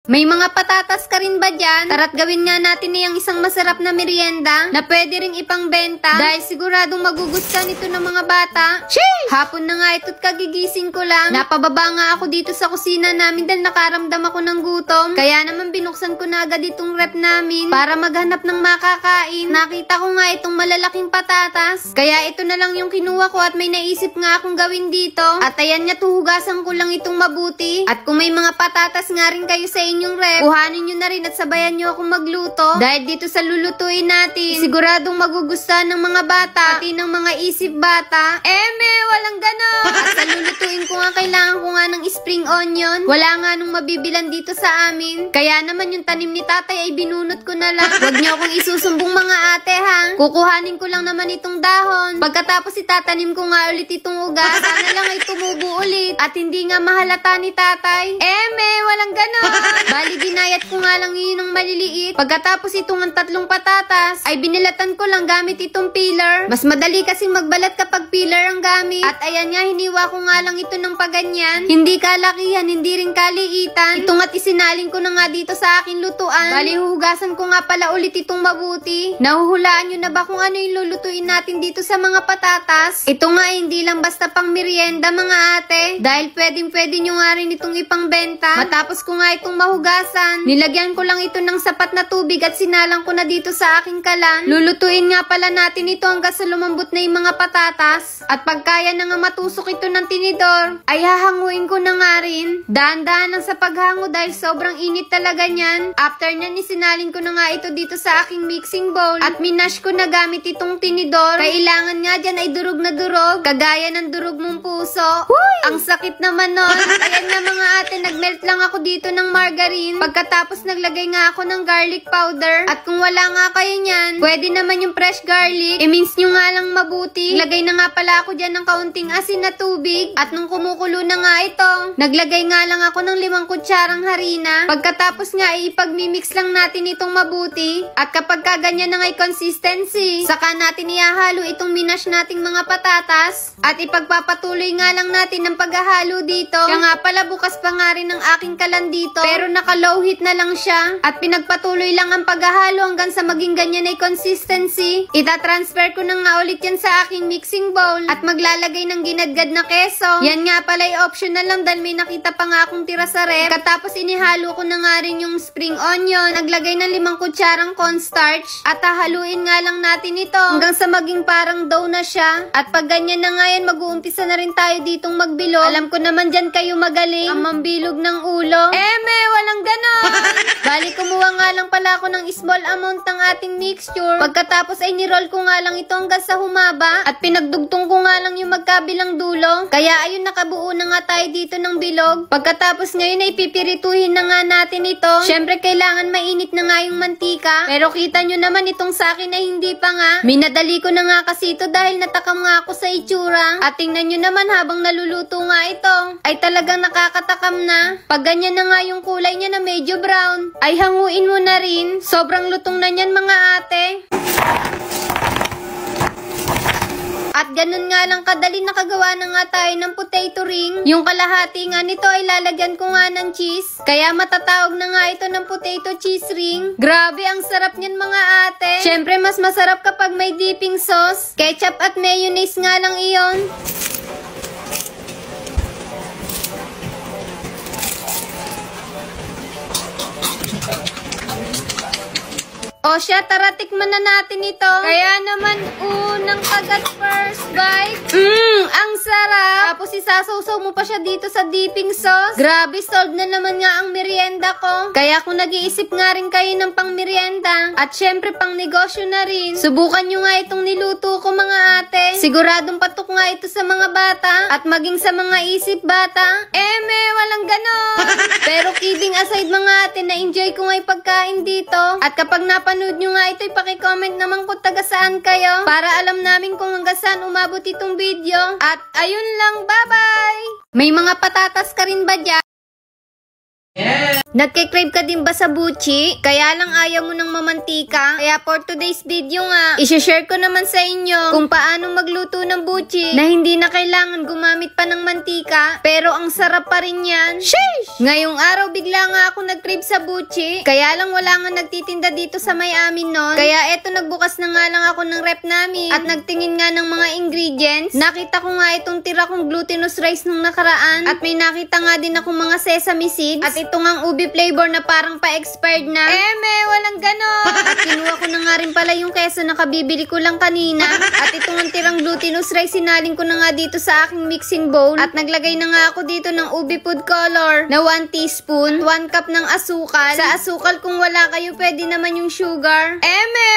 May mga patatas ka rin ba dyan? Tara't gawin nga natin niyang isang masarap na merienda na pwede ring ipangbenta dahil siguradong magugustuhan ito ng mga bata. Sheesh! Hapon na nga ito't kagigising ko lang. Napababa nga ako dito sa kusina namin dahil nakaramdam ako ng gutom. Kaya naman binuksan ko na agad itong rep namin para maghanap ng makakain. Nakita ko nga itong malalaking patatas. Kaya ito na lang yung kinuha ko at may naisip nga akong gawin dito. At ayan nga, tuhugasan ko lang itong mabuti. At kung may mga patatas nga rin kayo sa inyong rep, kuhanin nyo na rin at sabayan nyo akong magluto. Dahil dito sa lulutuin natin, siguradong magugustuhan ng mga bata, pati ng mga isip bata. Walang ganon! At sa lulutuin ko nga, kailangan ko nga ng spring onion. Wala nga nung mabibilan dito sa amin. Kaya naman yung tanim ni tatay ay binunot ko na lang. Huwag nyo akong isusumbong mga ate ha. Kukuhanin ko lang naman itong dahon. Pagkatapos itatanim ko nga ulit itong ugat. Sana lang ay tumubo ulit. At hindi nga mahalata ni tatay. Walang ganon! Bali, ginayat ko nga lang yun ng maliliit. Pagkatapos itong ang tatlong patatas, ay binilatan ko lang gamit itong peeler. Mas madali kasing magbalat kapag peeler ang gamit. At ayan nga, hiniwa ko nga lang ito ng paganyan. Hindi kalakihan, hindi rin kaliitan. Ito nga't isinaling ko na nga dito sa aking lutuan. Bali, huhugasan ko nga pala ulit itong mabuti. Nahuhulaan nyo na ba kung ano yung lulutuin natin dito sa mga patatas? Ito nga, hindi lang basta pang merienda mga ate. Dahil pwedeng-pwede nyo nga rin itong ipangbenta. Matapos ko nga itong mahugasan, nilagyan ko lang ito ng sapat na tubig at sinalang ko na dito sa aking kalan. Lulutuin nga pala natin ito hanggang sa lumambot na yung mga patatas. At pagkaya na nga matusok ito ng tinidor, ay hahanguin ko na nga rin. Dahan-dahan lang sa paghango dahil sobrang init talaga niyan. After nyan, isinaling ko na nga ito dito sa aking mixing bowl at minash ko na gamit itong tinidor. Kailangan nga dyan ay durog na durog, kagaya ng durog mong puso. Huy! Ang sakit naman nun. Ayan nga mga ate, nagmelt lang ako dito ng margarine. Pagkatapos naglagay nga ako ng garlic powder. At kung wala nga kayo nyan, pwede naman yung fresh garlic. I-mince nyo nga lang mabuti. Lagay na nga pala ako dyan ng kaunting asin na tubig. At nung kumukulo na nga ito, naglagay nga lang ako ng 5 kutsarang harina. Pagkatapos nga, ipagmimix lang natin itong mabuti. At kapag kaganyan na nga'y consistency, saka natin ihahalo itong minash nating mga patatas. At ipagpapatuloy nga lang natin ang paghahalo dito. Kaya nga pala, bukas pa nga rin ang aking kalan dito. Pero naka-low heat na lang siya. At pinagpatuloy lang ang paghahalo hanggang sa maging ganyan ay consistency. Ita-transfer ko na nga ulit yan sa aking mixing bowl. At maglalagay ng ginadgad na keso. Yan nga pala ay optional lang dahil may nakita pa nga akong tira sa ref. Katapos inihalo ko na nga rin yung spring onion. Naglagay ng 5 kutsarang cornstarch. At hahaluin nga lang natin ito hanggang sa maging parang dough na siya. At pag ganyan na nga yan, mag-uumpisa na rin tayo ditong magbilog. Alam ko naman dyan kayo magaling ang mambilog ng ulo. Walang ganon! Bali, kumuha nga lang pala ako ng small amount ng ating mixture. Pagkatapos ay niroll ko nga lang ito hanggang sa humaba. At pinagdugtong ko nga lang yung magkabilang dulo. Kaya ayun, nakabuo na nga tayo dito ng bilog. Pagkatapos ngayon ay pipirituhin na nga natin ito. Syempre, kailangan mainit na nga yung mantika. Pero kita nyo naman itong sa akin ay hindi pa nga. Minadali ko na nga kasi ito dahil natakam nga ako sa itsura. At tingnan nyo naman habang naluluto nga ito, ay talagang nakakatakam na. Pag ganyan na nga yung kulay niya na medyo brown, ay hanguin mo na rin. Sobrang lutong na niyan mga ate. At ganun nga lang kadali nakagawa na nga tayo ng potato ring. Yung kalahati nga nito ay lalagyan ko nga ng cheese. Kaya matatawag na nga ito ng potato cheese ring. Grabe, ang sarap niyan mga ate. Syempre, mas masarap kapag may dipping sauce. Ketchup at mayonnaise nga lang iyon. O siya, tara, tikman na natin ito. Kaya naman, unang kagat first bite. Ang sarap. Tapos isasawsaw mo pa siya dito sa dipping sauce. Grabe, solved na naman nga ang merienda ko. Kaya kung nag-iisip nga rin kayo ng pang merienda, at syempre pang negosyo na rin, subukan nyo nga itong niluto ko mga ate. Siguradong patok nga ito sa mga bata, at maging sa mga isip bata. Walang ganon. Pero kidding aside mga ate, na-enjoy ko nga yung pagkain dito. At kapag napanood nyo nga ito, ipaki-comment naman kung taga saan kayo para alam namin kung hanggang saan umabot itong video. At ayun lang, bye-bye! May mga patatas ka rin ba dyan? Nagkikrave ka din ba sa buchi? Kaya lang ayaw mo ng mamantika? Kaya for today's video nga, isishare ko naman sa inyo kung paano magluto ng buchi na hindi na kailangan gumamit pa ng mantika, pero ang sarap pa rin yan. Sheesh! Ngayong araw bigla nga ako nagkrave sa buchi, kaya lang wala nga nagtitinda dito sa may amin nun. Kaya eto nagbukas na nga lang ako ng rep namin at nagtingin nga ng mga ingredients. Nakita ko nga itong tira kong glutinous rice nung nakaraan at may nakita nga din akong mga sesame seeds at ito ngang ubi flavor na parang pa-expired na. Walang ganon. At kinuha ko na nga rin pala yung keso na kabibili ko lang kanina. At itong ang tirang glutinous rice, sinaling ko na nga dito sa aking mixing bowl. At naglagay na nga ako dito ng ubi food color na 1 teaspoon, 1 cup ng asukal. Sa asukal kung wala kayo, pwede naman yung sugar.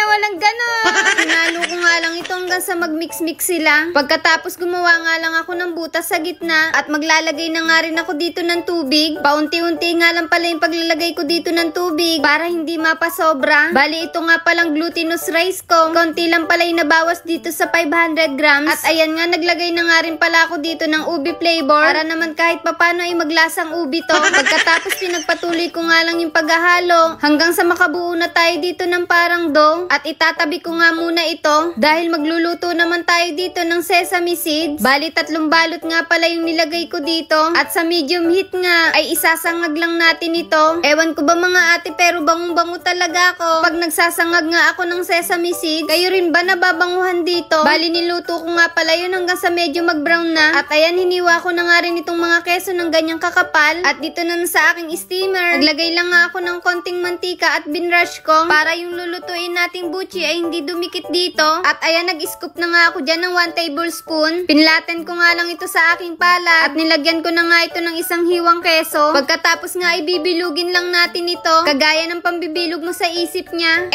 Walang ganon. Hinalo ko nga lang ito hanggang sa mag-mix-mix sila. Pagkatapos gumawa nga lang ako ng butas sa gitna at maglalagay na nga rin ako dito ng tubig. Paunti-unti nga lang pala yung paglalagay ko dito ng tubig para hindi mapasobra. Bali, ito nga palang glutinous rice ko. Konti lang pala yung nabawas dito sa 500 grams. At ayan nga, naglagay na nga rin pala ako dito ng ubi flavor para naman kahit papano ay maglasang ubi to. Pagkatapos pinagpatuloy ko nga lang yung paghahalo hanggang sa makabuo na tayo dito ng parang dough. At itatabi ko nga muna ito dahil magluluto naman tayo dito ng sesame seeds. Bali, 3 balot nga pala yung nilagay ko dito. At sa medium heat nga ay isasangag lang natin ito. Ewan ko ba mga ate, pero bangong-bango talaga ako pag nagsasangag nga ako ng sesame seeds. Kayo rin ba nababanguhan dito? Bali, niluto ko nga pala yun hanggang sa medyo mag-brown na. At ayan, hiniwa ko na nga rin itong mga keso ng ganyang kakapal. At dito na sa aking steamer, naglagay lang nga ako ng konting mantika at binrush ko para yung lulutuin nating buchi ay hindi dumikit dito. At ayan, nag-scoop na nga ako dyan ng 1 tablespoon. Pinlaten ko nga lang ito sa aking palat at nilagyan ko na nga ito ng isang hiwang keso. Pagkatapos nga ibibilugin lang natin ito kagaya ng pambibilog mo sa isip niya.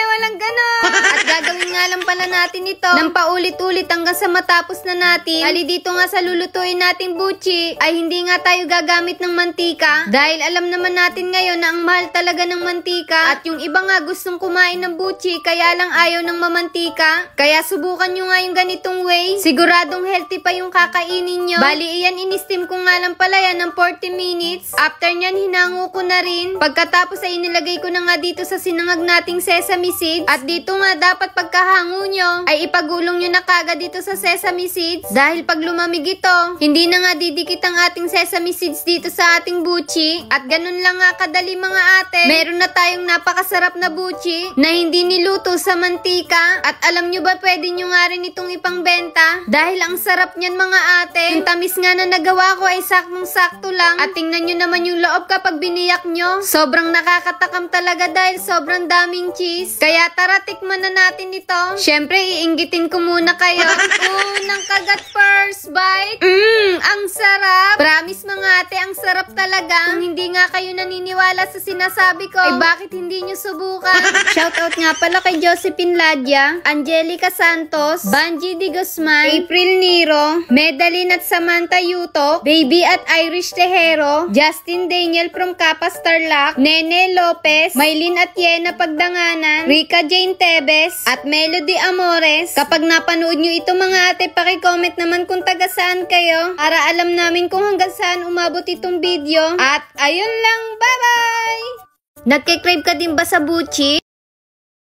Walang ganon. At gagawin nga lang pala natin ito ng paulit-ulit hanggang sa matapos na natin. Ali, dito nga sa lulutuin nating buchi ay hindi nga tayo gagamit ng mantika dahil alam naman natin ngayon na ang mahal talaga ng mantika at yung iba nga gustong kumain ng buchi kaya lang ayaw ng mamantika. Kaya subukan nyo nga yung ganitong way. Siguradong healthy pa yung kakainin nyo. Bali, iyan in-steam ko nga lang pala yan ng 40 minutes. After nyan, hinango ko na rin. Pagkatapos ay inilagay ko na nga dito sa sinangag nating sesame seeds. At dito nga dapat pagkahango nyo ay ipagulong nyo na kagad dito sa sesame seeds. Dahil pag lumamig ito, hindi na nga didikit ang ating sesame seeds dito sa ating buchi. At ganun lang nga kadali mga ate. Meron na tayong napakasarap na buchi na hindi niluto sa mantika. At alam nyo ba, pwede nyo nga rin itong ipangbenta dahil ang sarap nyan mga ate. Yung tamis nga na nagawa ko ay saktong-sakto lang. At tingnan nyo naman yung loob kapag biniyak nyo. Sobrang nakakatakam talaga dahil sobrang daming cheese. Kaya tara, tikman na natin ito. Syempre, iinggitin ko muna kayo. Unang kagat, first bite. Ang sarap. Promise mga ate, ang sarap talaga. Kung hindi nga kayo naniniwala sa sinasabi ko, ay bakit hindi nyo subukan? Shoutout nga pala kay Josephine Ladia, Angelica Santos, Banji Di Guzman, April Niro, Medalyn at Samantha Yuto, Baby at Irish Tejero, Justin Daniel from Kapas Tarlac, Nene Lopez, Maylin at Yena Pagdanganan, Rica Jane Tebes, at Melody Amores. Kapag napanood nyo ito mga ate, pakicomment naman kung taga saan kayo para alam namin kung hanggang saan umabot itong video. At ayun lang, bye-bye! Nagkikrave ka din ba sa buchi?